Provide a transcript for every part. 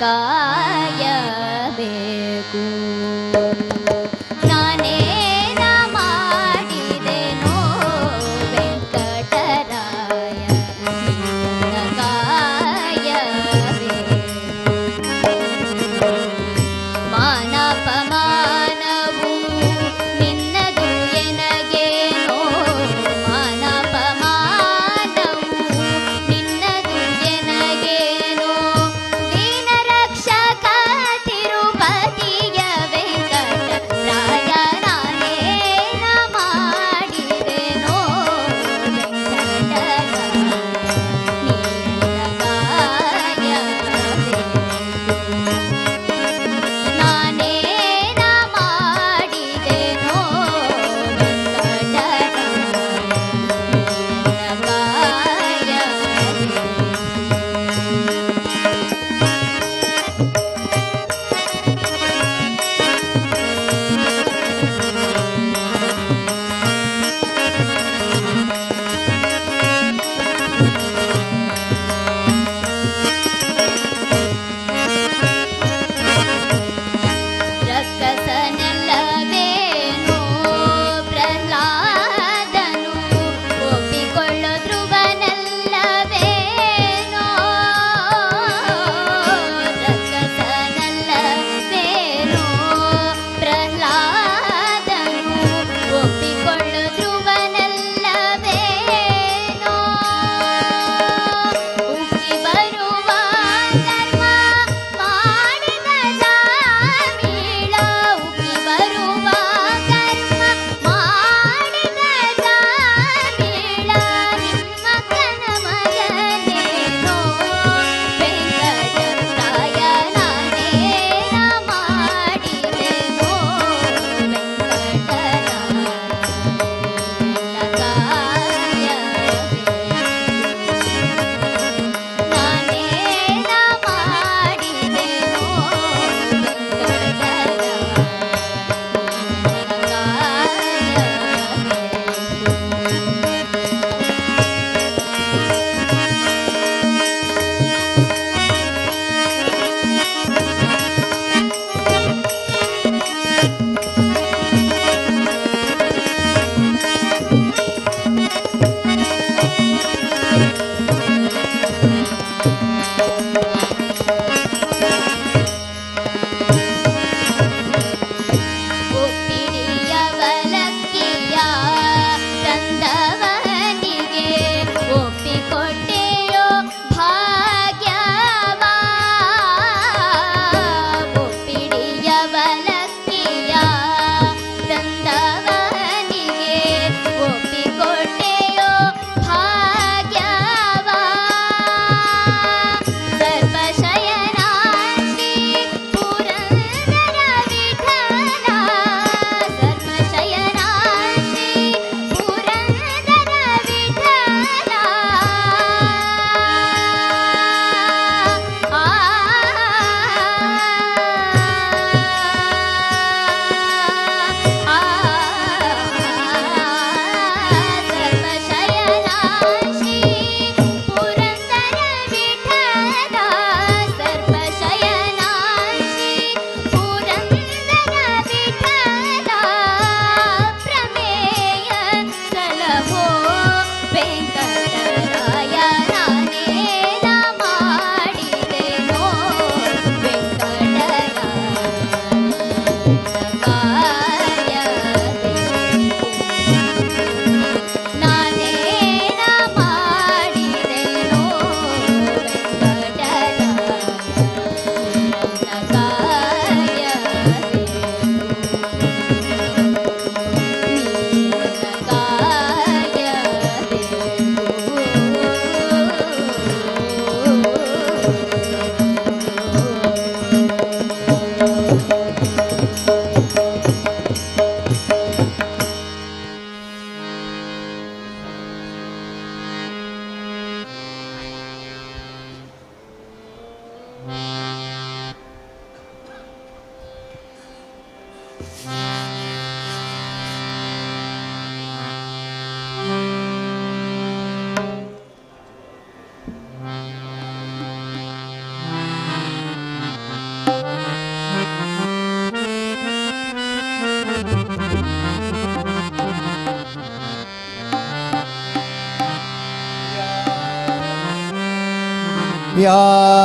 ಕಾಯಬೇಕು. ನಾನೇನ ಮಾಡಿದೆನೋ ವೆಂಕಟರಾಯ ನಿನ್ನ ಕಾಯಬೇಕು. ಮಾನಪಮಾನವು ನಿನ್ನದು ಎನಗೇನೋ, ಮಾನಪಮಾನವು ನಿನ್ನದು ಎನಗೇನೋ. ದೀನ ರಕ್ಷಕ ತಿರುಪತಿಯ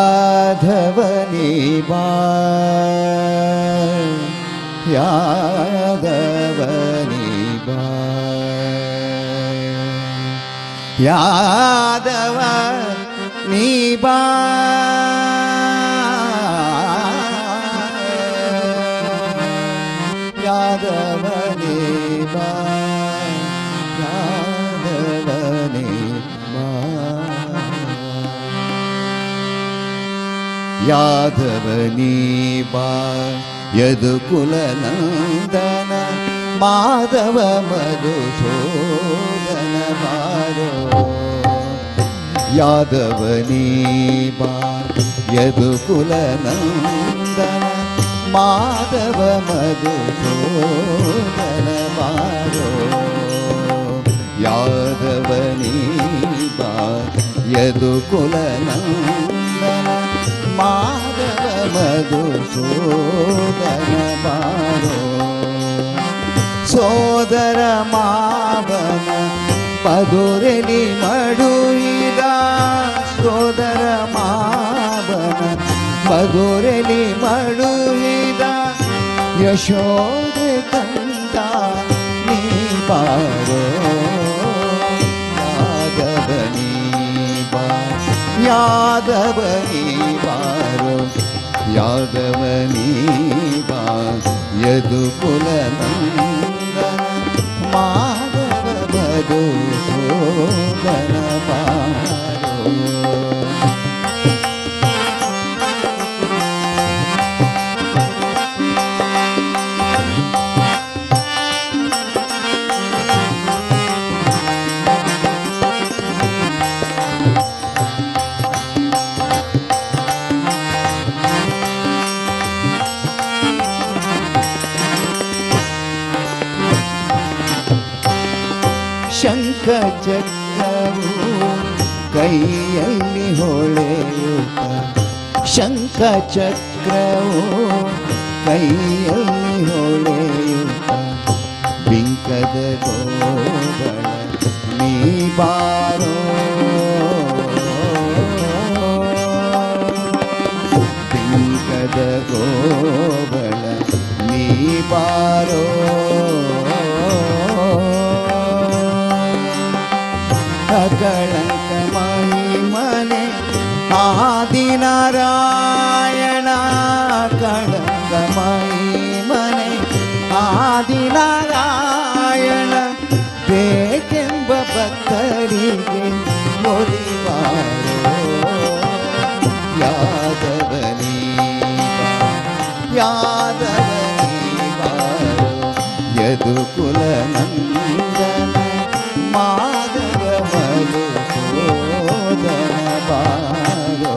ಯಾದವನೇ ಬಾ ಯಾದವನೇ ಬಾ ಯಾದವ ನೀ ಬಾ ಯಾದವನೇ ಬಾ ಯಾದವನೇ ಬಾ ಯಾದವನೇ ಬಾ ಯದುಕುಲನಂದನ ಮಾಧವ ಮಧುಸೂದನ ಬಾರೋ ಯಾದವನೇ ಬಾ ಯದುಕುಲನಂದನ ಮಾಧವ ಮಧುಸೂದನ ಬಾರೋ ಯಾದವನೇ ಬಾ ಯದುಕುಲನಂದನ ಮಾಧವ ಮಧುಸೂದನ ಬಾರೋ ಸೋದರ ಮಾವನ ಮಧುರಲಿ ಮಡುಹಿದ ಸೋದರ ಮಾವನ ಮಧುರಲಿ ಮಡುಹಿದ ಯಶೋದೆ ಕಂದ ನೀ ಬಾರೋ ಯಾದವನೇ ಬಾ ಯಾದವನೇ ಬಾರೋ ಯಾದವನೇ ಬಾ ಯದುಕುಲನಂದನ ಮಾಧವ ಮಧುಸೂದನ ಬಾರೋ ಶಂಖ ಚಕ್ರವು ಕೈಯಲ್ಲಿ ಹೊಳೆಯುತ್ತ ಶಂಖ ಚಕ್ರವು ಕೈಯಲ್ಲಿ ಹೊಳೆಯುತ್ತ ಬಿಂಕದ ಗೋಗಳ ನೀ ಬಾರೋ ಬಿಂಕದ ಗೋಗಳ ನೀ ಬಾರೋ ಅಕಳಂಕ ಮಹಿಮನೆ ಆದಿನಾರಾಯಣ ಕಳಂಕ ಮಹಿಮನೆ ಆದಿನಾರಾಯಣ ಬೇಕೆಂಬ ಭಕ್ತರಿಗೆ ಒಲಿವಾರೋ ಯಾದವನೇ ಬಾ ಯಾದವನೇ ಬಾರೋ ಯದುಕುಲನಂದನ ಮಾಧವ ಮಧುಸೂದನ ಬಾರೋ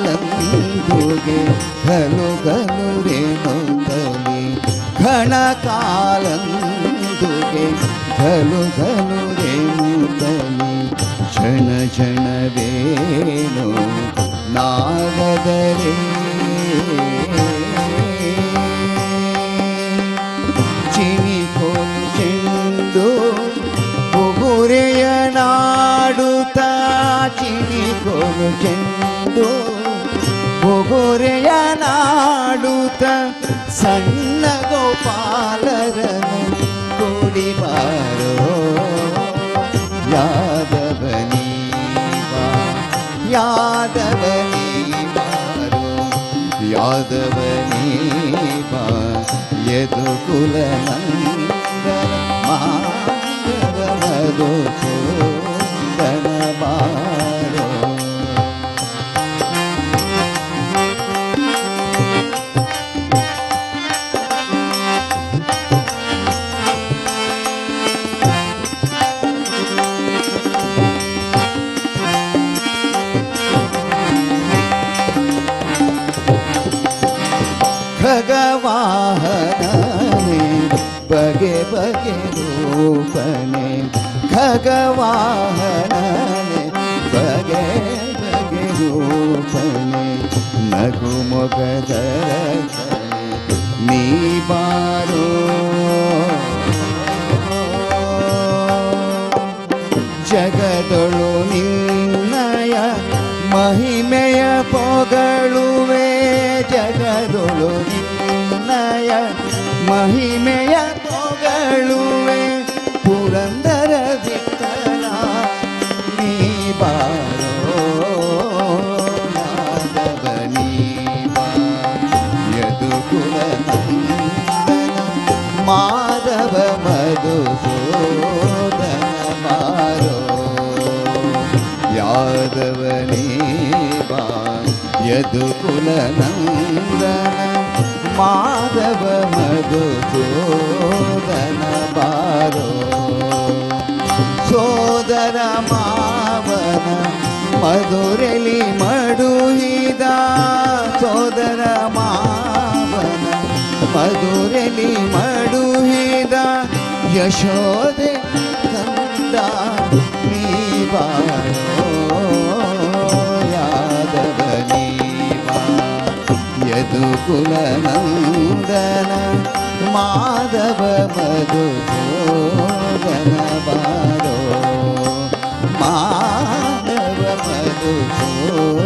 ಘನಕಾಲಂದುಗೆ ಘಲು ಘಲು ರೇಣುತ್ತಲಿ ಘನಕಾಲಂದುಗೆ ಘಲು ಘಲು ರೇಣುತ್ತಲಿ ಕ್ಷಣ ಕ್ಷಣವೇನು ನಾಗದರೆ ಚಿನಿಕೋಲು ಚೆಂಡು ಬುಗುರೆಯ ನಾಡುತ್ತ ಚಿನಿಕೋಲು ಚೆಂಡು ಬುಗುರೆಯ ನಾಡುತ್ತ ಸಣ್ಣ ಗೋಪಾಲರನು ಕೂಡಿಬಾರೋ ಯಾದವನೇ ಬಾ ಯಾದವನೇ ಬಾರೋ ಯಾದವನೇ ಬಾ ಯದುಕುಲನಂದನ ಮಾಧವ ಮಧುಸೂದನ ಬಾರೋ ಖಗವಾಹನನೆ ಬಗೆ ಬಗೆ ರೂಪನೆ ಖಗವಾಹನನೆ ಬಗೆ ಬಗೆ ರೂಪನೆ ನಗು ಮೊಗದ ನೀ ಬಾರೋ ಜಗದೊಳು ನಿನ್ನಯ ಮಹಿಮೆಯ ಪೊಗಳುವೆ ಜಗದೊಳು ನಿನ್ನಯ ಮಹಿಮೆಯ ಪೊಗಳುವೆ ಪುರಂದರ ವಿಠಲ ನೀ ಬಾರೋ ಯಾದವ ನೀ ಬಾ ಯದುಕುಲ ನಂದನ ಮಾಧವ ಮಧುಸೂದನ ಬಾರೋ ಯಾದವನೇ ಬಾ ಯದುಕುಲ ನಂದನ ಮಾಧವ ಮಧುಸೂದನ ಬಾರೋ ಸೋದರ ಮಾವನ ಮಧುರಲಿ ಮಡುಹಿದ ಸೋದರ ಮಾವನ ಮಧುರಲಿ ಮಡುಹಿದ ಯಶೋದೆ ಕಂದ ನೀ ಬಾರೋ ಯಾದವ ನೀ ಬಾ ಯದುಕುಲ ನಂದನ ಮಾಧವ ಮಧುಸೂದನ ಬಾರೋ ಮಾಧವ ಮಧುಸೂದನ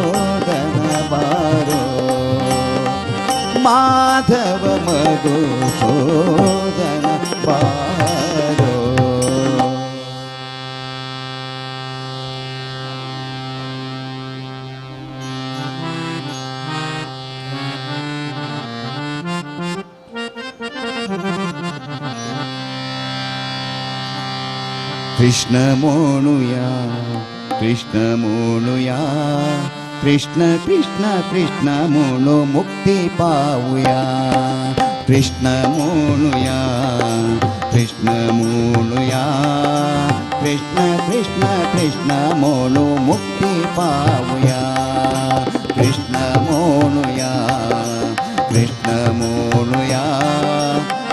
ಬಾರೋ ಮಾಧವ ಮಧುಸೂದನ ಬಾರೋ कृष्ण मोनुया कृष्ण मोनुया कृष्ण कृष्ण कृष्ण मोनु मुक्ति पाऊया कृष्ण मोनुया कृष्ण मोनुया कृष्ण कृष्ण कृष्ण मोनु मुक्ति पाऊया कृष्ण मोनुया कृष्ण मोनुया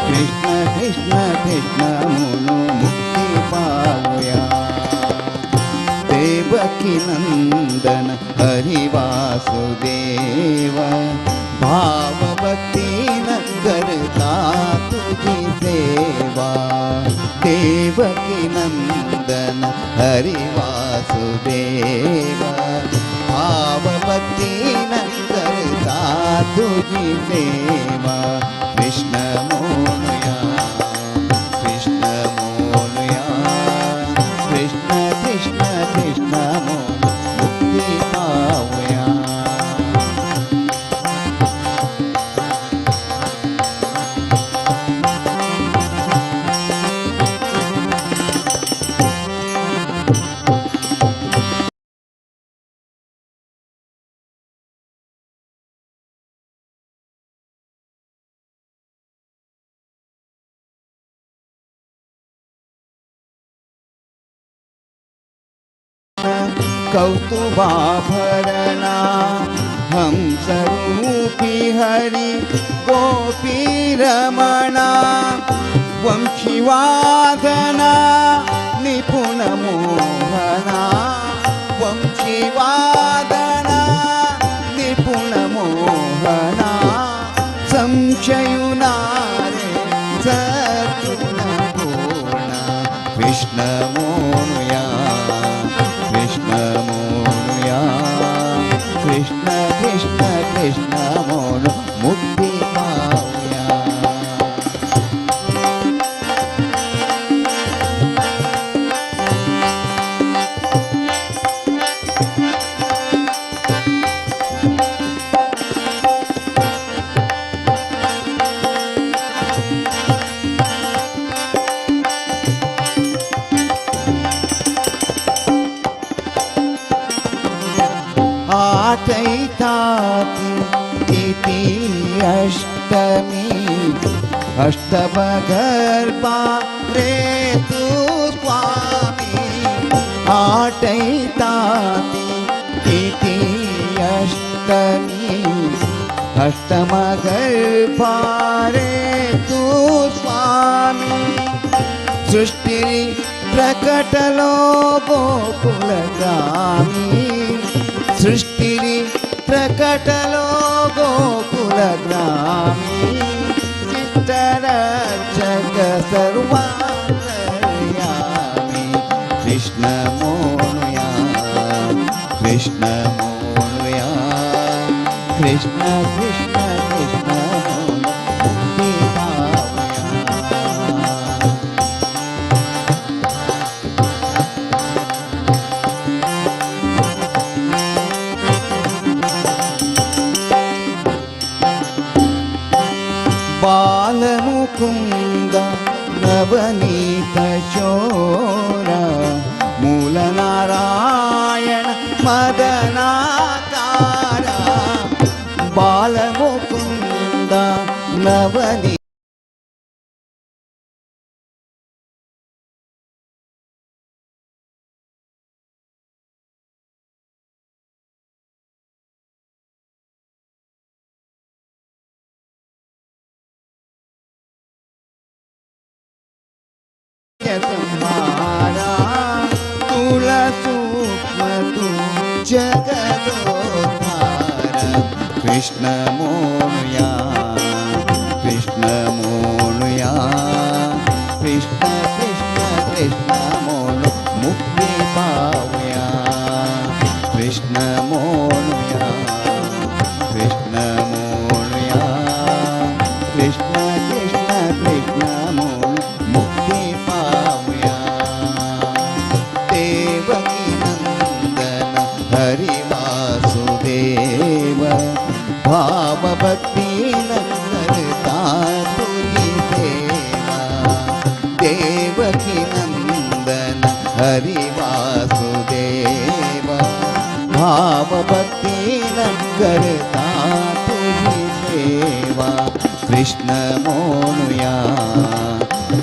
कृष्ण कृष्ण कृष्ण मोनु मुक्ति पाऊया देवकी नंदन हरि वासुदेव भाव भक्ति न करता तुझी सेवा देवकी नंदन हरि वासुदेव भाव भक्ति न करता तुझी सेवा कृष्ण मोनुया कृष्ण मोनुया कृष्ण कृष्ण कृष्ण मोनु मुक्ति पाऊया कौतुभाभरणा हंसरूपी हरि गोपी रमणा वंशीवादना निपुण मोहना वंशीवादना निपुण मोहना संशयुनारे सद्गुण पूर्ण कृष्ण मोनुया कृष्ण मोनुया कृष्ण कृष्ण कृष्ण मोनु मुक्ति पाऊया आटैताति इति अष्टमी अष्टमगर्भा रेतु स्वामी आटैताति इति अष्टमी अष्टम गर्भारे तू स्वामी सृष्टि प्रकटलो गोकुलग्रामी सृष्टि प्रकटलो गोकुलग्रामी चित्तरक्षक सर्वान्तर्यामी कृष्ण मोनुया कृष्ण मोनुया कृष्ण कृष्ण कृष्ण मुक्ति पावया बालमुकुन्द नवनीत चोरा मूल नारायण मदनाकारा बालमुकुन्द नवनीत संहारा तुला सूक्ष्म तू जगदोद्धार कृष्ण मोनुया कृष्ण मोनुया कृष्ण कृष्ण कृष्ण मोनु मुक्ति पावया कृष्ण मोनुया कृष्ण मोनुया कृष्ण कृष्ण कृष्ण मोनु मुक्ति पावया देवकी नंदन हरि वासुदेव भाव भक्ति करता तुझी सेवा देवकी नंदन हरि वासुदेव भाव भक्ति करता तुझी सेवा कृष्ण मोनुया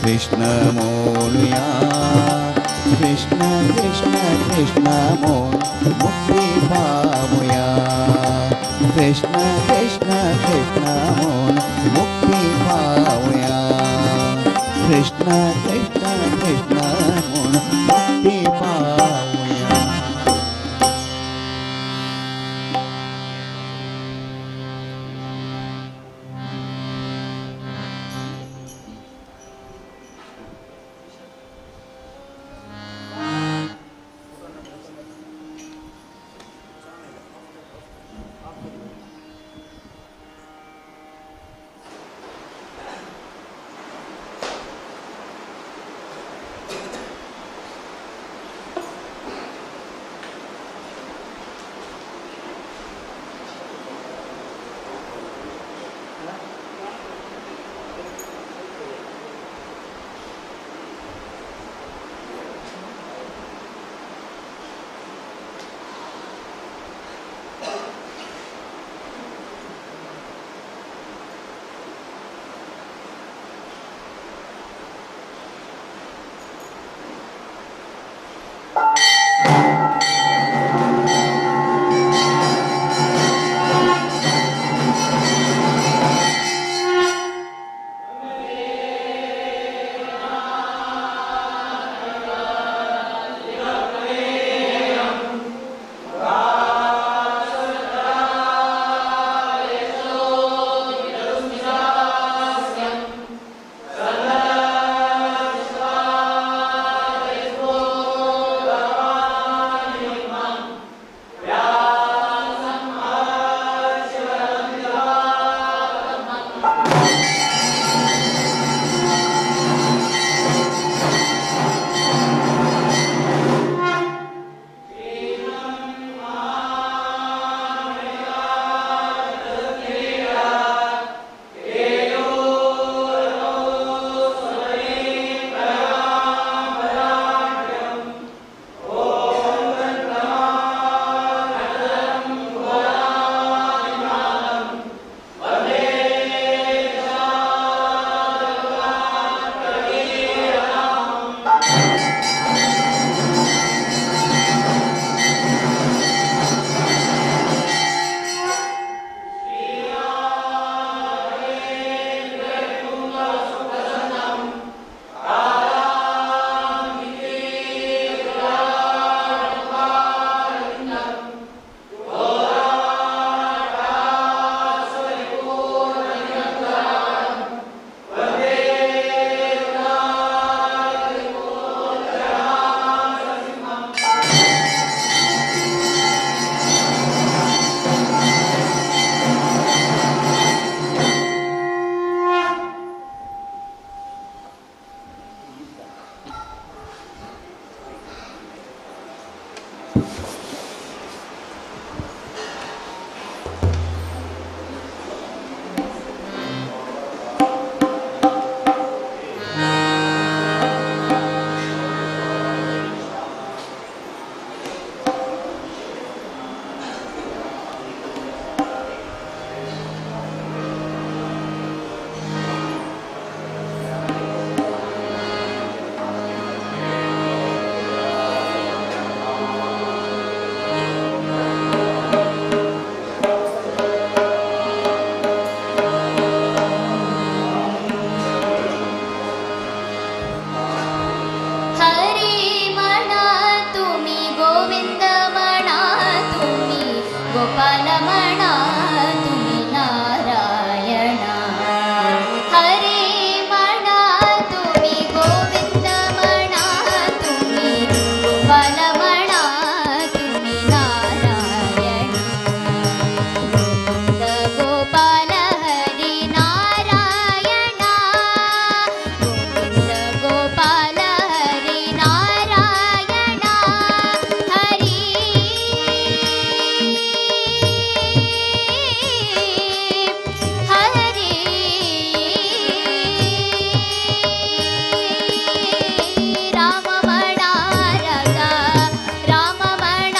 कृष्ण मोनुया कृष्ण कृष्ण कृष्ण मोनु मुक्ति पावया कृष्ण कृष्ण कृष्ण मोनु मुक्ति पावया कृष्ण कृष्ण कृष्ण मोनु मुक्ति पावया ಗೋಪಾಲಮಣ ತುಮಿ ನಾರಾಯಣ ಹರಿ ಮಣ ತುಮಿ ಗೋವಿಂದಮಣ ತುಮಿ ಗೋಪಾಲಮಣ ತುಮಿ ನಾರಾಯಣ ಗೋವಿಂದ ಗೋಪಾಲ ಹರಿ ನಾರಾಯಣ ಗೋವಿಂದ ಗೋಪಾಲ ಹರಿ ನಾರಾಯಣ ಹರಿ ಹರಿ ರಾಮಮಣ ರಗ ರಾಮಮಣ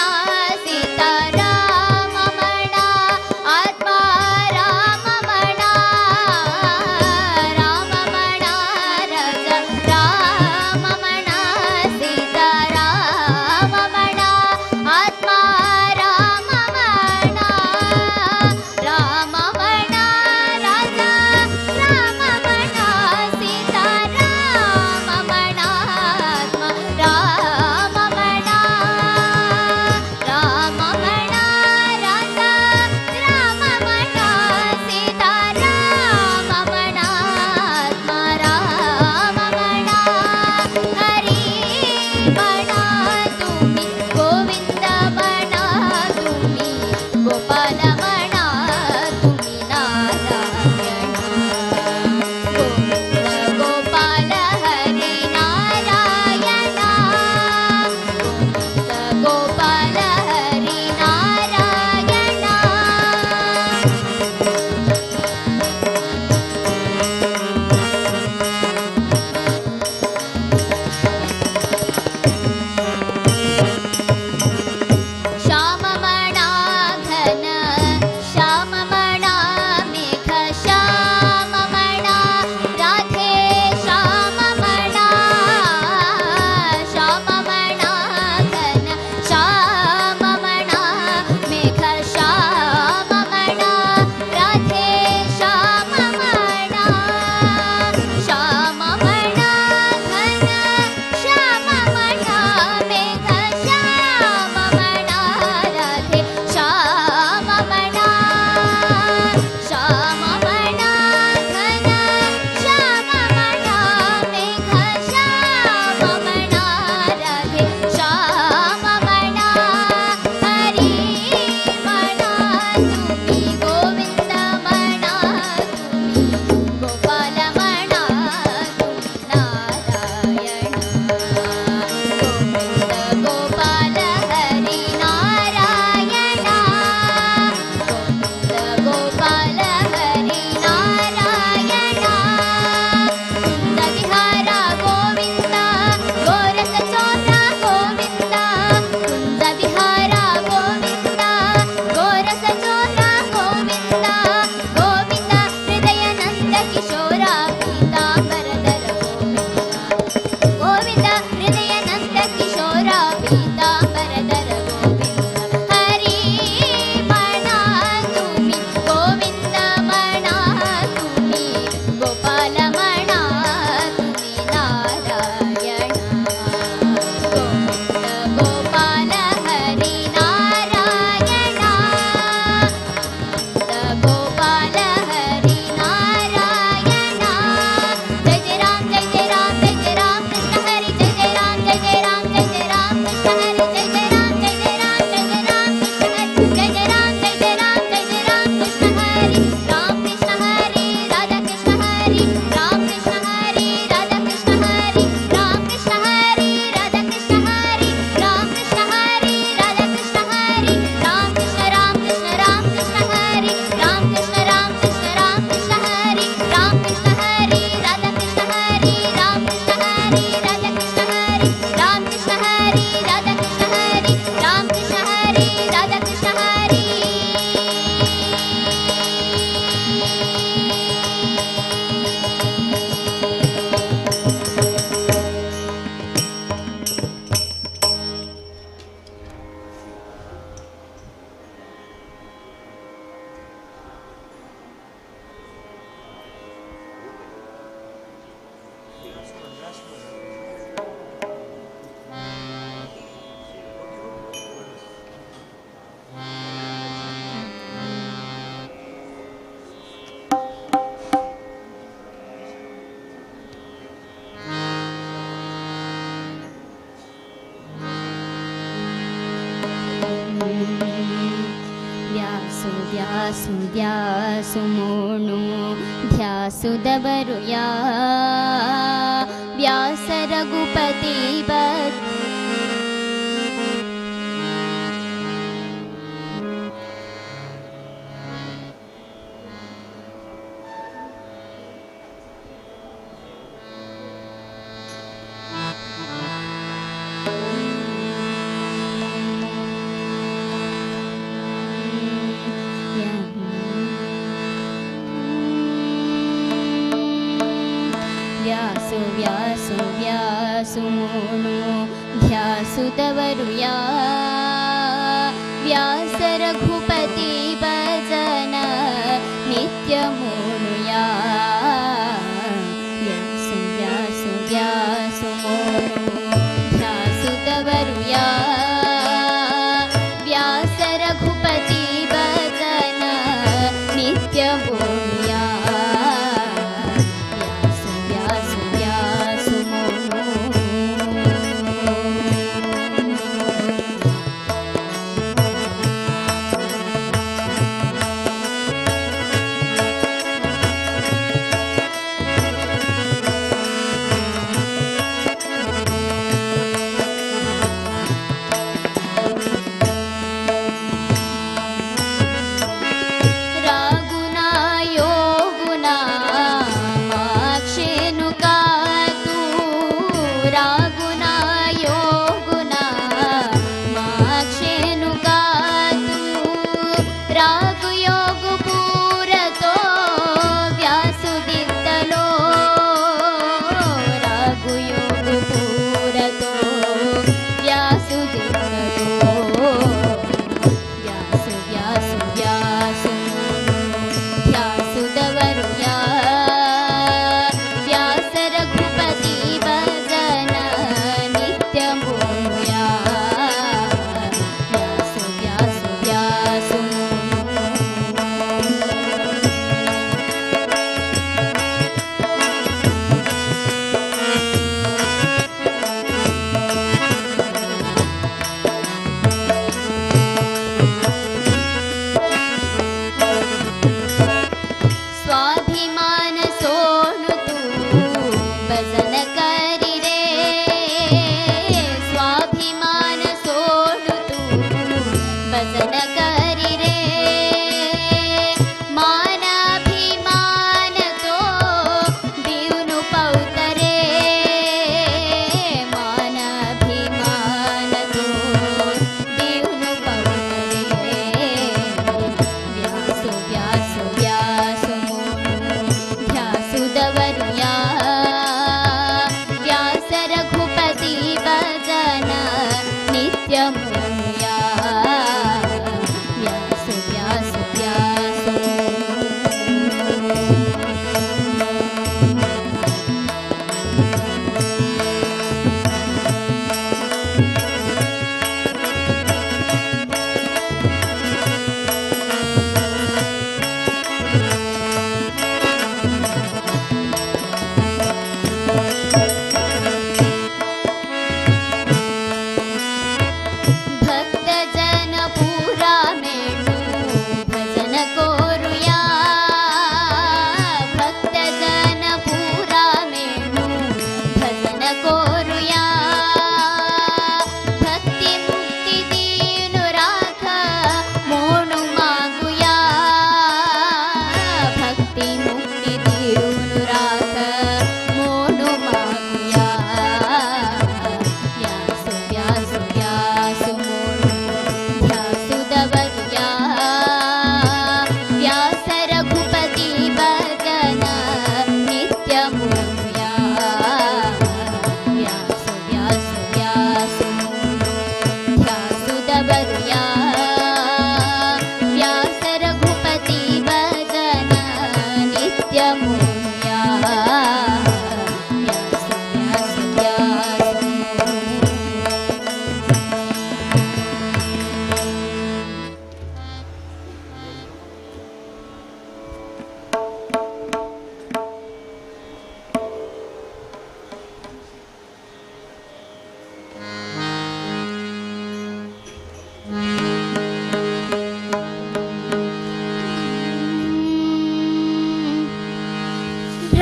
ಸೀತಾ ರಾಮಮಣ ಆತ್ಮ ರಾಮಮಣ ರಾಮಮಣ ರಗ ರಾಮಮಣ ಸೀತಾ ರಾಮಮಣ ಆತ್ಮ ರಾಮಮಣ ರಾಮಮಣ ರಗ ರಾಮಮಣ ಸೀತಾ ರಾಮಮಣ ಆತ್ಮ ರಾಮಮಣ ರಾಮಮಣ ರಗ ರಾಮಮಣ ಸೀತಾ ರಾಮಮಣ ಆತ್ಮ ರಾಮಮಣ ಹರಿ ಮಣ ತುಮಿ ಗೋವಿಂದಮಣ ತುಮಿ ಗೋಪಾಲಮಣ ತುಮಿ ನಾರಾಯಣ ಗೋವಿಂದ ಗೋಪಾಲ ಹರಿ ನಾರಾಯಣ ಗೋವಿಂದ ಗೋಪಾಲ ಹರಿ ನಾರಾಯಣ ಶ್ಯಾಮಮಣ ಘನ ಶ್ಯಾಮಮಣ ಮೇಘ ಶ್ಯಾಮಮಣ ರಾಧೆ ಶ್ಯಾಮಮಣ ಶ್ಯಾಮಮಣ ಘನ ಶ್ಯಾಮಮಣ ಮೇಘ ಶ್ಯಾಮಮಣ ರಾಧೆ ಶ್ಯಾಮಮಣ ಶ್ಯಾಮಮಣ ಘನ ಶ್ಯಾಮಮಣ ಮೇಘ ಶ್ಯಾಮಮಣ ರಾಧೆ ಶ್ಯಾಮಮಣ ಶ್ಯಾಮಮಣ ಘನ ಶ್ಯಾಮಮಣ ಮೇಘ ಶ್ಯಾಮಮಣ ರಾಧೆ ಶ್ಯಾಮಮಣ ಹರಿ ಮಣ ತುಮಿ ಗೋವಿಂದಮಣ ತುಮಿ ಗೋಪಾಲಮಣ ತುಮಿ ನಾರಾಯಣ ಗೋವಿಂದ ಗೋಪಾಲ ಹರಿ ನಾರಾಯಣ ಗೋವಿಂದ ಗೋಪಾಲ ಹರಿ ನಾರಾಯಣ ಕುಂದ ವಿಹಾರ ಗೋವಿಂದ ಗೋರಸ ಚೋರ ಗೋವಿಂದ ಕುಂದ ವಿಹಾರ ಗೋವಿಂದ ಗೋರಸ ಚೋರ ಗೋವಿಂದ ಗೋವಿಂದ ಹೃದಯ ನಂದ ಕಿಶೋರ ಪೀತಾಂಬರಧರ ಗೋವಿಂದ ಗೋವಿಂದ ಹೃದಯ ನಂದ ಕಿಶೋರ ಪೀತಾಂಬರಧರ ಗೋವಿಂದ ಹರಿ ಮಣ ತುಮಿ ಗೋವಿಂದಮಣ ತುಮಿ ಗೋಪಾಲಮಣ ತುಮಿ ನಾರಾಯಣ ಗೋವಿಂದ ಗೋಪಾಲ ಹರಿ ನಾರಾಯಣ ಗೋವಿಂದ ಗೋಪಾಲ ಹರಿ ನಾರಾಯಣ ಜಯ ಜಯ ರಾಮ ಜಯ ಜಯ ರಾಮ ಜಯ ಜಯ ರಾಮ ಕೃಷ್ಣ ಹರಿ ಜಯ ಜಯ ರಾಮ ಜಯ ಜಯ ರಾಮ ಜಯ ಜಯ ರಾಮ ಕೃಷ್ಣ ಹರಿ ಜಯ ಜಯ ರಾಮ ಜಯ ಜಯ ರಾಮ ಜಯ ಜಯ ರಾಮ ಕೃಷ್ಣ ಹರಿ ಜಯ ಜಯ ರಾಮ ಜಯ ಜಯ ರಾಮ ಜಯ ಜಯ ರಾಮ ಕೃಷ್ಣ ಹರಿ ರಾಮ ಕೃಷ್ಣ ಹರಿ ರಾಧಾ ಕೃಷ್ಣ ಹರಿ ರಾಮ ಕೃಷ್ಣ ಹರಿ ರಾಧಾ ಕೃಷ್ಣ ಹರಿ ರಾಮ ಕೃಷ್ಣ ಹರಿ ರಾಧಾ ಕೃಷ್ಣ ಹರಿ ರಾಮ ಕೃಷ್ಣ ಹರಿ ರಾಧಾ ಕೃಷ್ಣ ಹರಿ ರಾಮ ಕೃಷ್ಣ ರಾಮ ಕೃಷ್ಣ ರಾಮ ಕೃಷ್ಣ ಹರಿ ರಾಮ ಕೃಷ್ಣ ರಾಮ ಕೃಷ್ಣ ರಾಮ ಕೃಷ್ಣ ಹರಿ ರಾಮ ಕೃಷ್ಣ ಹರಿ ರಾಧಾ ಕೃಷ್ಣ ಹರಿ ರಾಮ ಕೃಷ್ಣ ಹರಿ ರಾಧಾ ಕೃಷ್ಣ ಹರಿ ರಾಮ ಕೃಷ್ಣ ಹರಿ ರಾಧಾ ಕೃಷ್ಣ ಹರಿ ರಾಮ ಕೃಷ್ಣ ಹರಿ ರಾಧಾ ಕೃಷ್ಣ ಹರಿ ವ್ಯಾಸುಮೋಣು ಧ್ಯಾಸುದವರು ವ್ಯಾಸ ರಘುಪತಿ ವ್ಯಾಸುಮೋಣು ಧ್ಯಾಸುದವರು ವ್ಯಾಸ ರಘುಪತಿ ಭಜನ ನಿತ್ಯ ಮೋಣು ವ್ಯಾಸುಮೋಣು ಧ್ಯಾಸುದವರು ವ್ಯಾಸ ರಘುಪತಿ ಭಜನ ನಿತ್ಯ ಮೋಣು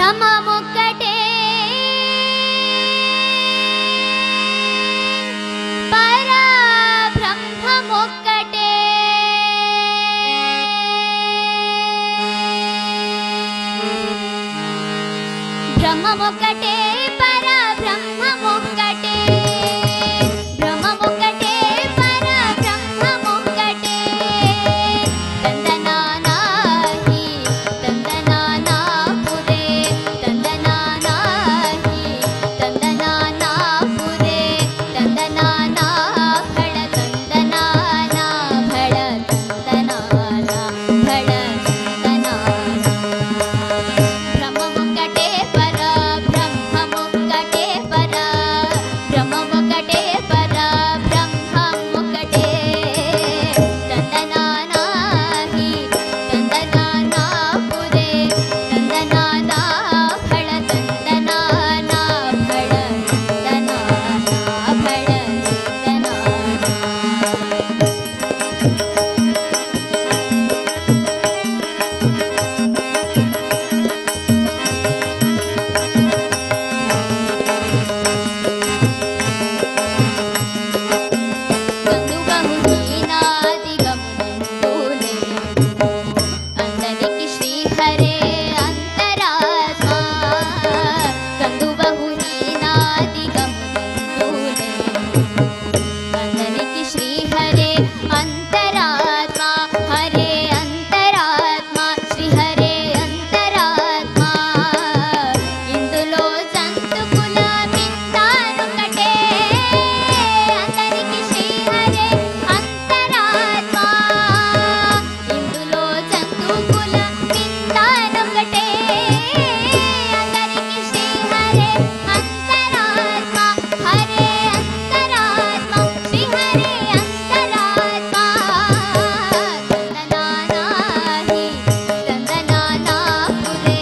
బ్రహ్మమొక్కటే పరబ్రహ్మమొక్కటే బ్రహ్మమొక్కటే పరబ్రహ్మమొక్కటే బ్రహ్మమొక్కటే పరబ్రహ్మమొక్కటే తందనానాహి తందనానాపురే తందనానాహి తందనానాపురే తందనానా భళ తందనానా భళ తందనానా భళ తందనానా బ్రహ్మమొక్కటే పరబ్రహ్మమొక్కటే పరబ్రహ్మమొక్కటే పరబ్రహ్మమొక్కటే తందనానాహి తందనానాపురే తందనానా భళ తందనానా భళ తందనానా భళ తందనానా గంగుబహుహీనాదిగమునందులే అందరికి శ్రీహరే అంతరాత్మా గంగుబహుహీనాదిగమునందులే అందరికి శ్రీహరే అంతరాత్మా హరే అంతరాత్మా శ్రీహరే అంతరాత్మా ఇందులో జంతుకుల మిత్తానొకటే అందరికి శ్రీహరే అంతరాత్మా ఇందులో జంతుకుల మిత్తానొకటే అందరికి శ్రీహరే అంతరాత్మా హరే అంతరాత్మా శ్రీహరే అంతరాత్మా తందనానాహి తందనానాపురే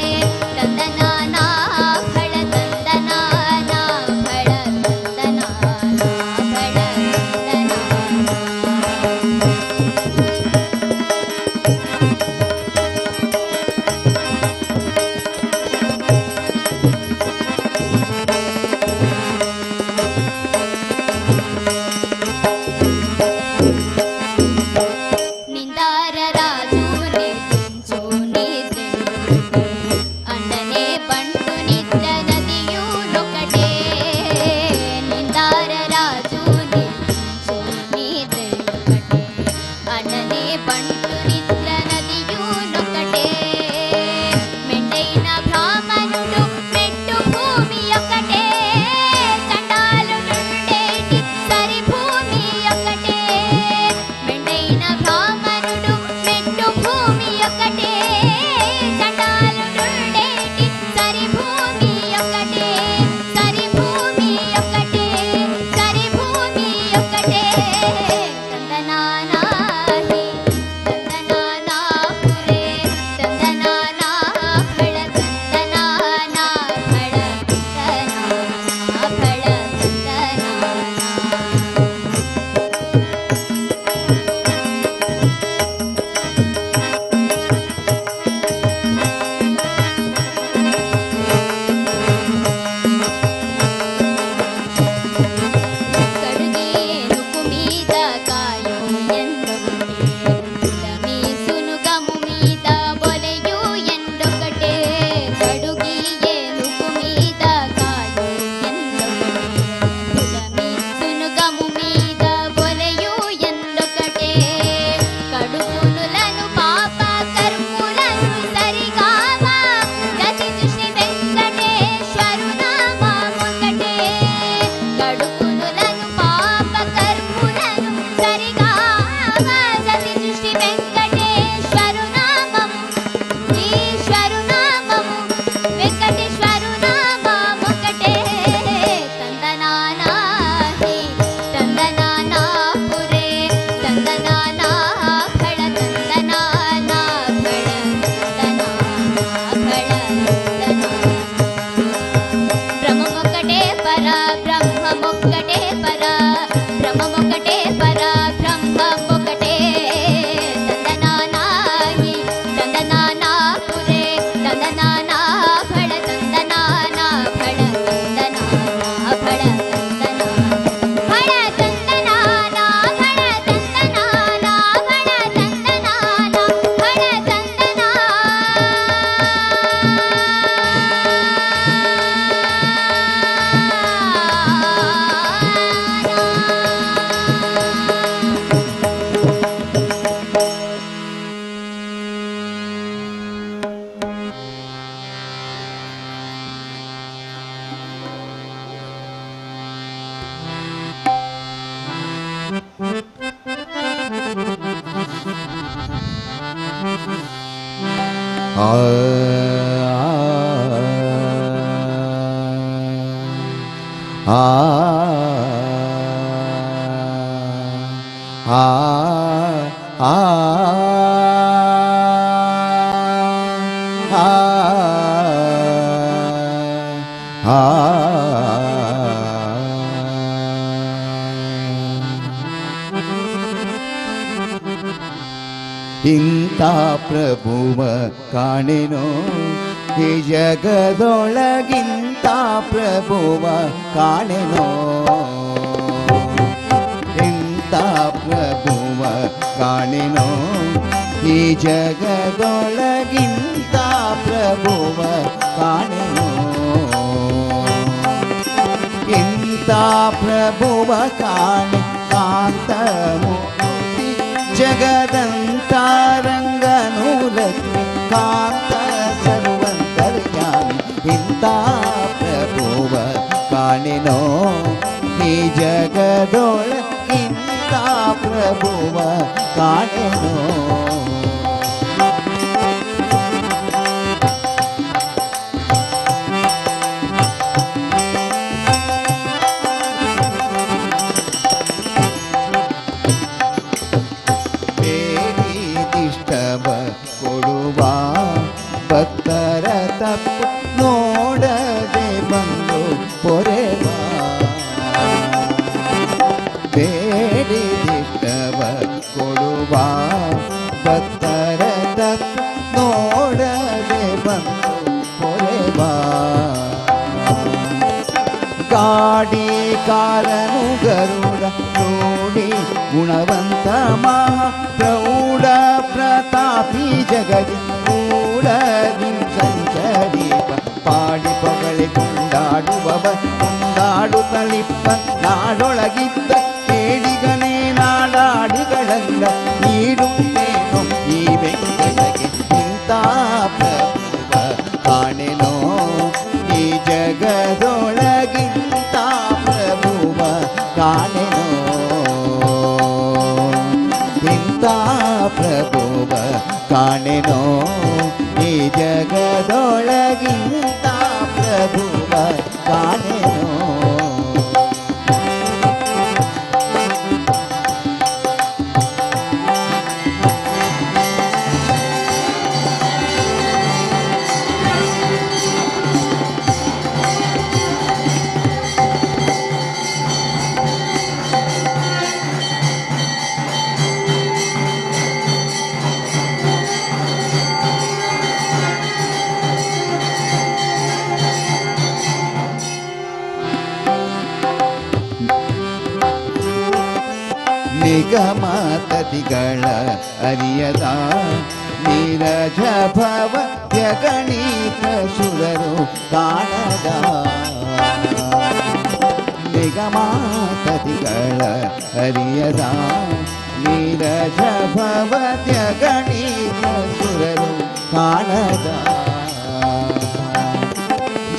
తందనానా భళ తందనానా భళ తందనానా భళ తందనానా నిందార రాజు నిద్రించు నిద్రించు అండనే బంటు నిద్ర నదియునొకటే నిందార రాజు నిద్రించు నిద్రించు అండనే బంటు నిద్ర నదియునొకటే మెండైన బ్రాహ్మణుడు మెట్టు భూమి ఒకటే చండాలుడుండేటి సరి భూమి ఒకటే మెండైన బ్రాహ్మణుడు మెట్టు భూమి ఒకటే చండాలుడుండేటి సరి భూమి ఒకటే సరి భూమి ఒకటే సరి భూమి ఒకటే తందనానాహి తందనానాపురే తందనానా భళ తందనానా భళ తందనానా భళ తందనానా కడుగి ఏనుగు మీద కాయో ఎండొకటే మీ సునుగము మీద బొలయు ఎండొకటే కడుగి ఏనుగు మీద కాయో ఎండొకటే మీ సునుగము మీద బొలయు ఎండొకటే కడుపునులను పాప కర్ములను సరిగామా గతి దృష్టి వెంకటేశ్వరు నామమొకటే కడుపునులను పాప కర్ములను సరిగామా గతి దృష్టి వెంకటేశ్వరు నామము ఈశ్వరు నామము వెంకటేశ్వరు నామమొకటే తందనానాహి తందనానాపురే తందనానా భళ తందనానా భళ తందనానా భళ తందనానా బ్రహ్మమొక్కటే పరబ్రహ్మమొక్కటే పరబ్రహ్మమొక్కటే పరబ్రహ్మమొక్కటే తందనానాహి తందనానాపురే తందనానా భళ తందనానా ಇಂಥ ಪ್ರಭುವ ಕಾಣೆನೋ ಈ ಜಗದೊಳಗಿಂತ ಪ್ರಭುವ ಕಾಣೆನೋ ಇಂಥ ಪ್ರಭುವ ಕಾಣೆನೋ ಈ ಜಗದೊಳಗಿಂತ ಪ್ರಭುವ ಕಾಣೆನೋ ಇಂಥ ಪ್ರಭುವ ಕಾಣೆ ಕಾಂತಮೂರ್ತಿ ಜಗದಂತಾರಂಗನು ಲಕ್ಷ್ಮಿ ಕಾಂತ ಸರ್ವಂತರ್ಯಾಮಿ ಇಂಥ ಪ್ರಭುವ ಕಾಣೆನೋ ಈ ಜಗದೊಳ ಇಂಥ ಪ್ರಭುವ ಕಾಣೆನೋ ಕೊಡುವ ಭಕ್ತರ ತಪ್ಪು ನೋಡದೆ ಬಂದು ಪೊರೆವ ಬೇಡಿದಿಷ್ಟವ ಕೊಡುವ ಭಕ್ತರ ತಪ್ಪು ನೋಡದೆ ಬಂದು ಪೊರೆವ ಗಾಡಿ ಕಾರನು ಗರುಡ ನೋಡಿ ಗುಣವಂತ ಮಹಾ ಪ್ರೌಢ ಪ್ರತಾಪಿ ಜಗದಿ ಕೂಡ ಸಂಚರೀಪ ಪಾಡಿ ಪಗಳೆ ಕೊಂಡಾಡುವವ ಕೊಂಡಾಡುತ್ತಲಿಪ್ಪ ನಾಡೊಳಗಿದ್ದ ಕೇಳಿಗನೇ ನಾಡಾಡಿಗಳಲ್ಲ ನೀಡುತ್ತೇನೋ ಈ ವೆಂಕಟಗೆ ಇಂಥ ಪ್ರಭುವ ಕಾಣೆನೋ ಈ ಜಗದೊಳಗಿಂತ ಪ್ರಭುವ ಕಾಣೆನೋ ಇಂಥ ಪ್ರಭುವ ಕಾಣೆನೋ ಈ ಜಗದೊಳಗಿಂತ ಪ್ರಭುವ ಕಾಣೆನೋ ನಿಗಮತತಿಗಳ ಅರಿಯದ ನೀರಜ ಭವ ಗಣೀತ ಸುರರು ಕಾಣದ ನಿಗಮತತಿಗಳ ಅರಿಯದ ನೀರಜ ಭವ ಗಣೀತ ಸುರರು ಕಾಣದ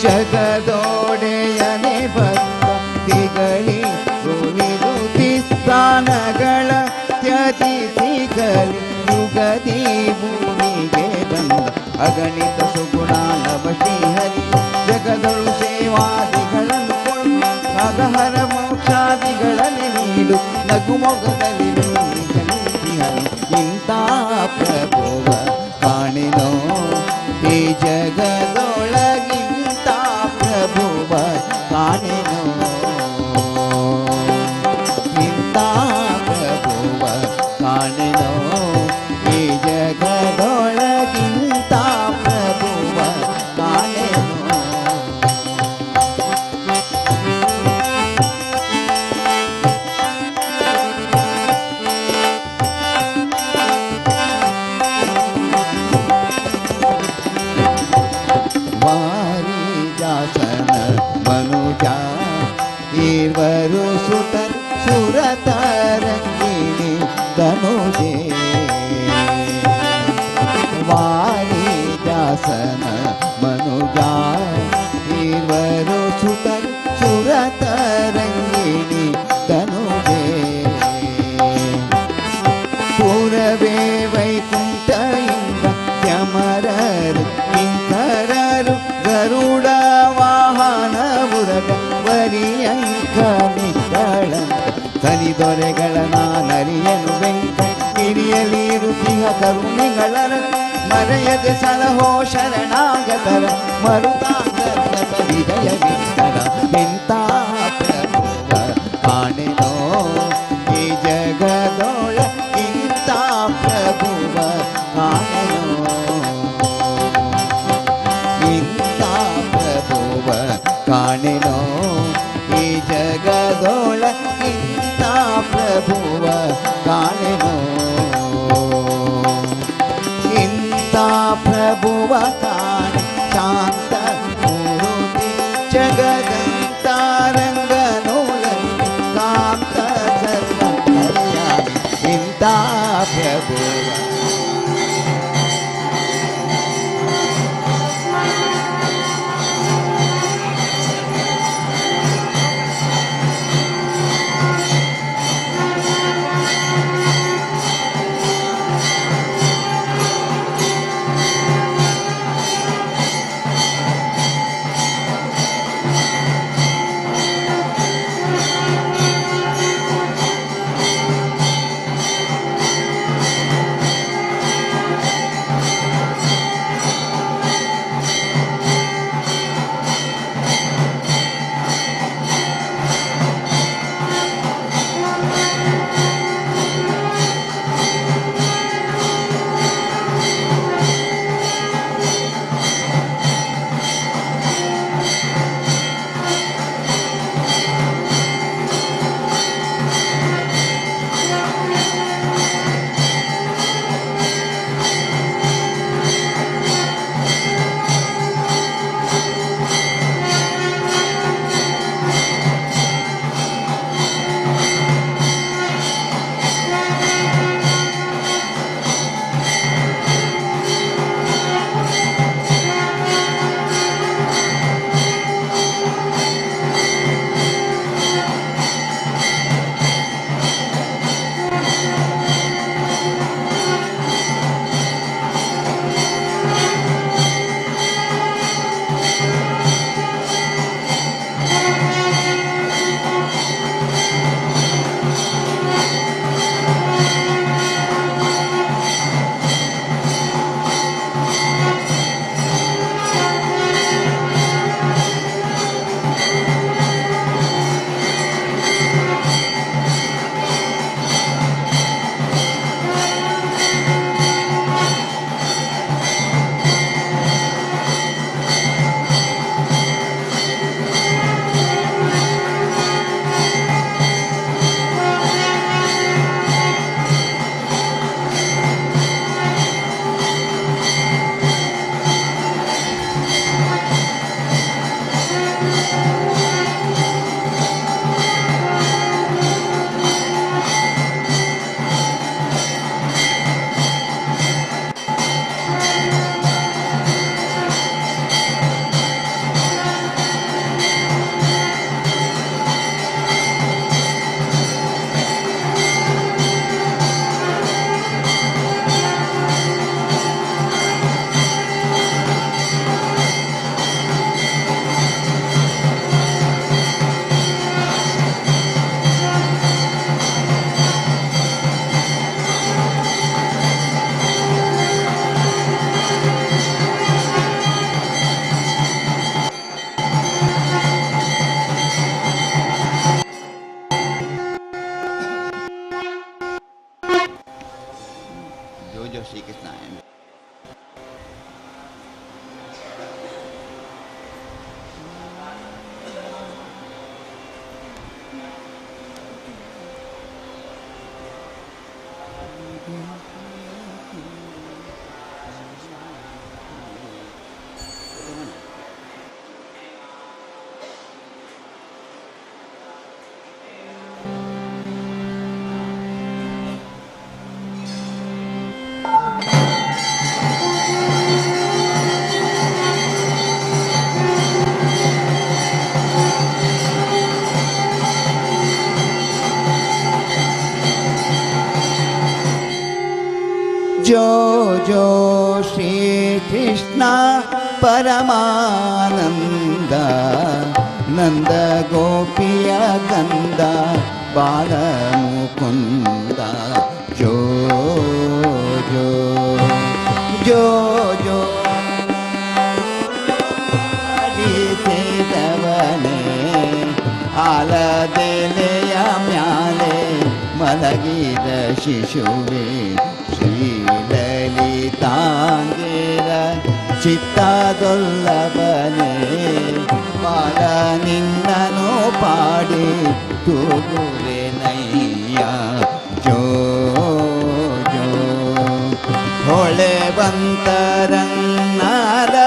ಜಗದೋಡೆಯನೆ ಭಕ್ತಿಗಳಿ ಸ್ಥಾನಗಳ ತ್ಯಜಿಸಿಗಲಿ ಯುಗದಿ ಭೂಮಿಗೆ ಬಂದ ಅಗಣಿತ ಸುಗುಣ ನವ ಶ್ರೀಹರಿ ಜಗದಳು ಸೇವಾದಿಗಳನ್ನು ಕೊಡು ಅಗಹರ ಮೋಕ್ಷಾದಿಗಳಲ್ಲಿ ನೀಡು ನಗುಮೊಗದಲ್ಲಿ ಶ್ರೀಹರಿ ಇಂಥ ಪ್ರಭುವ ಕಾಣೆನೋ ಈ ಜಗದೊಳಗಿಂತ ಪ್ರಭುವ ಕಾಣೆನೋ ಪ್ರಭುವ ಕಾಣೆನೋ ಈ ಜಗದೊಳಗಿಂತ ಪ್ರಭುವ ಕಾಣೆನೋ ವಾರಿದಾಸನ ಮನುಜ ಇರುವರು ಸುತ ಸುರತರಂಗಿಣಿ ತನುಜೆ ವಾರಿದಾಸನ ಮನುಜ ಇರುವರು ಸುತ ಸುರತರಂಗಿಣಿ ಸಿರಿದೊರೆಗಳ ನಾನರಿಯನು ವೆಂಕಟಗಿರಿಯಲ್ಲಿರುತ್ತಿಹ ಕರುಣೆಗಳ ಮರೆಯದೆ ಸಲಹೋ ಶರಣಾಗತರ ಮರುತಾಂತರ್ಗತ ಹೃದಯ ವಿಠಲ ಎಂತ ಪ್ರಭುವ ಕಾಣೆನೋ ಈ ಜಗದೊಳ ಇಂಥ ಪ್ರಭುವ ಕಾಣೆನೋ ಇಂಥ ಪ್ರಭುವ ಕಾಣೆನೋ ಈ ಜಗದೊಳ ಇಂಥ ಪ್ರಭುವ ಕಾಣೆನೋ ಇಂಥ ಪ್ರಭುವ ಕಾಣೆ ಶಾಂತ ಮೂರುತಿ ಜಗದಂತಾರಂಗನೋಲನೆ ಕಾಂತ ಸರ್ವ ಕಲ್ಯಾಣಿ ಇಂಥ ಪ್ರಭುವ श्री कृष्ण जो जो श्री कृष्ण परमानंद नंद गोपिया कंद ಬಾಲ ಮುಕುಂದ ಜೋ ಜೋ ಜೋ ಜೋ ಮಾಡಿಸಿದವನೇ ಆಲದೆಲೆಯ ಮ್ಯಾಲೆ ಮಲಗಿದ ಶಿಶುವೆ ಶ್ರೀಲಲಿತಾಂಗೇರ ಚಿತ್ತದೊಲ್ಲವನೇ ಬಾಲ ನಿನ್ನನು ಪಾಡಿ ತೂಗುವೆನಯ್ಯ ಜೋ ಜೋ ಹೊಳೆ ಬಂತರನ್ನದ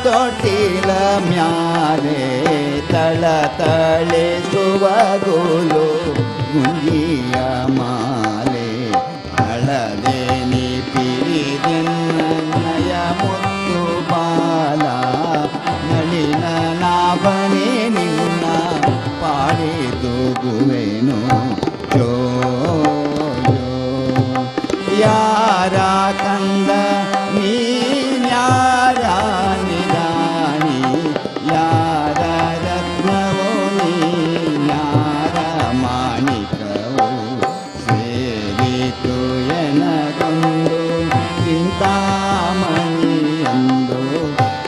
ತೊಟ್ಟಿಲ ಮ್ಯಾಲೆ ತಳ ತಳಿಸುವ ಗೋಲು ಗುಂಜಿಯ ಮಾಲೆ ಹಳದೆ ನೀ ಪಿರಿದೆನ್ನಯ ಮುತ್ತು ಬಾಲ ನಳಿನ ನಾಭನೇ ನಿನ್ನ ಪಾಡಿದುಗುವೆನು ಜೋ ಜೋ ಯಾರ ಕಂದ ನೀನ್ಯಾರ ನಿದಾನಿ ಯಾರ ರತ್ನವೋ ನೀನ್ಯಾರ ಮಾಣಿಕವೋ ಸೇರಿತು ಎನಗೊಂದು ಚಿಂತಾಮಣಿಯಂದು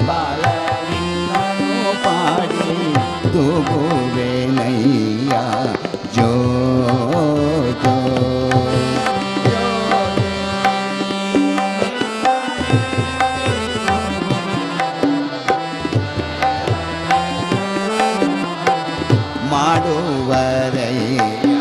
ಬಾಲ ನಿನ್ನನು ಪಾಡಿ ತೂಗುವೆನಯ್ಯ ಜೋ ಜೋ ಮಾಡುವರಯ್ಯ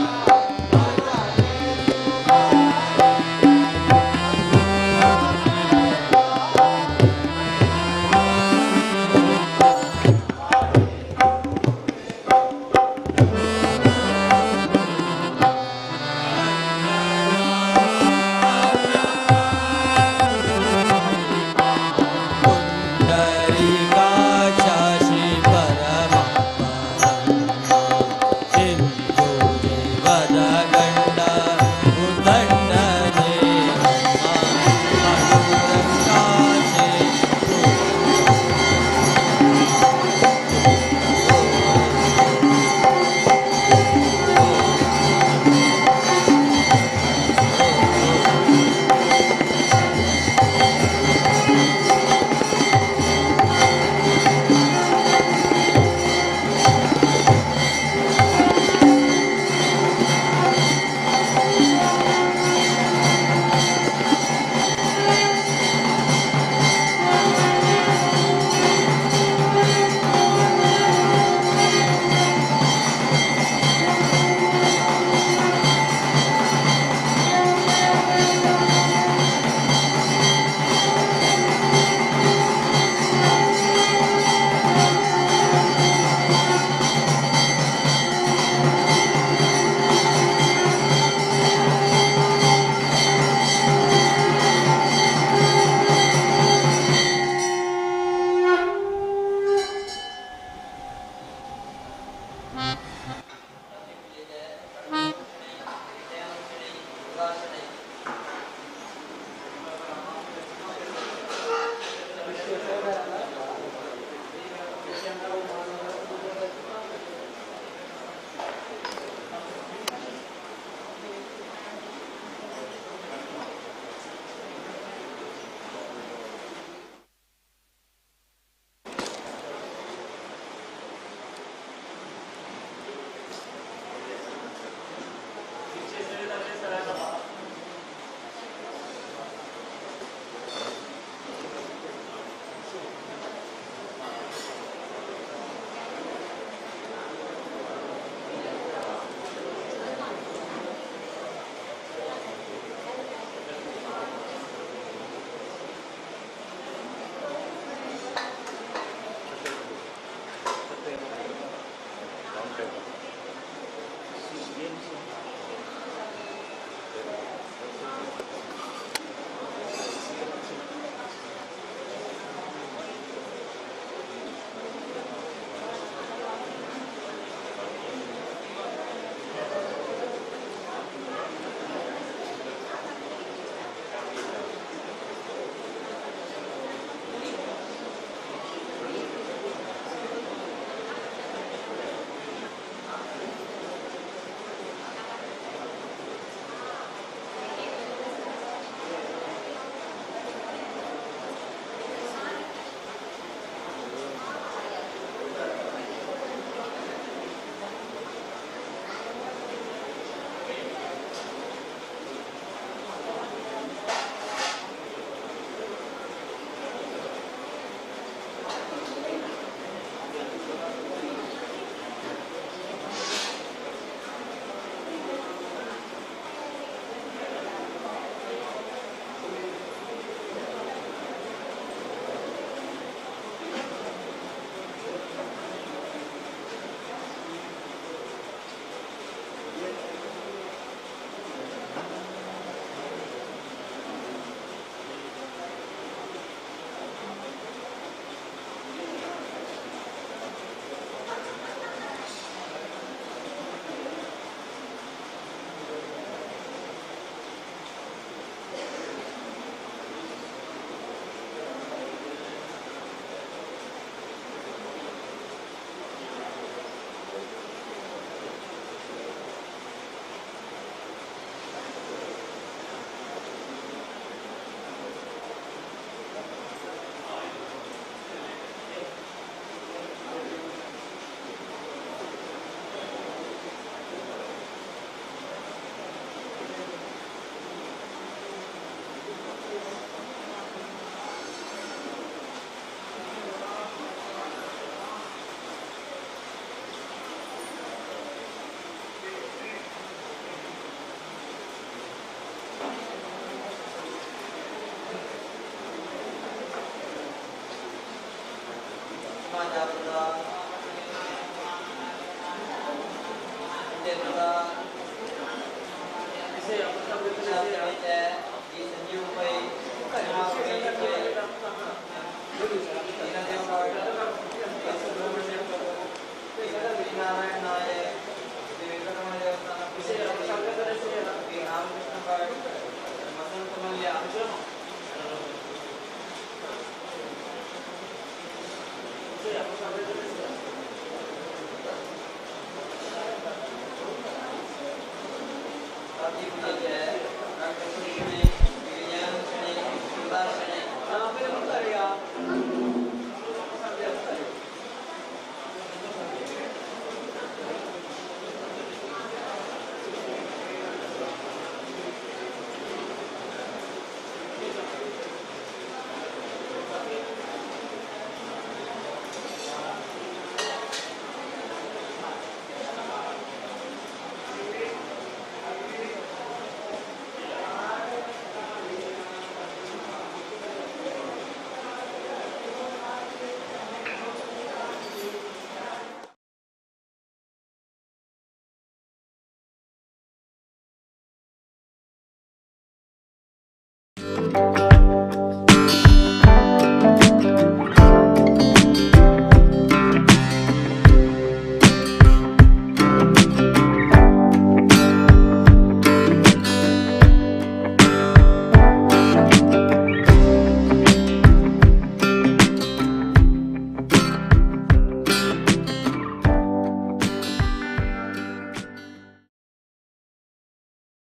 Thank you.